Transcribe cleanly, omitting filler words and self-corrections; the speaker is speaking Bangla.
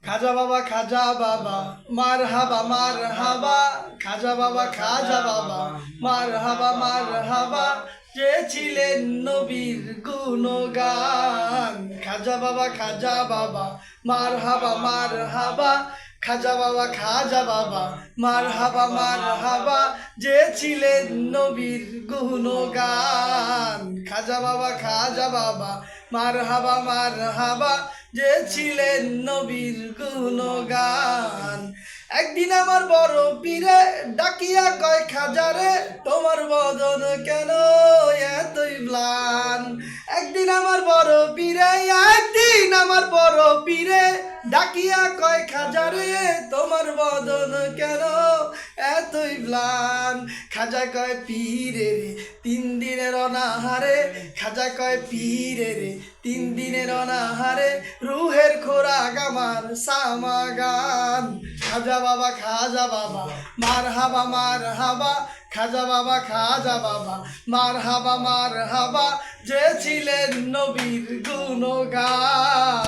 খাজা বাবা মার হাবা খাজা বাবা মার হাবা যে ছিলেন নবীর গুণগান। খাজা বাবা মার হাবা খাজা বাবা মার হাবা যে ছিলেন নবীর গুণগান। খাজা বাবা মার হাবা যে ছিলেন নবীর গুণগান। একদিন আমার বড় পীরে ডাকিয়া কয় খাজারে তোমার বদন কেন এতই ম্লান। একদিন আমার বড় পীরে ডাকিয়া কয় খাজারে তোমার বদন কেন এতই ম্লান। খাজা কয় পীরে রে 3 দিনের অনাহারে, খাজা কয় পীরে রে 3 দিনের অনাহারে রুহের খোরাক আমার সামাগান। খাজা বাবা মার হাবা খাজা বাবা মার হাবা যে ছিলেন নবীর গুণগান।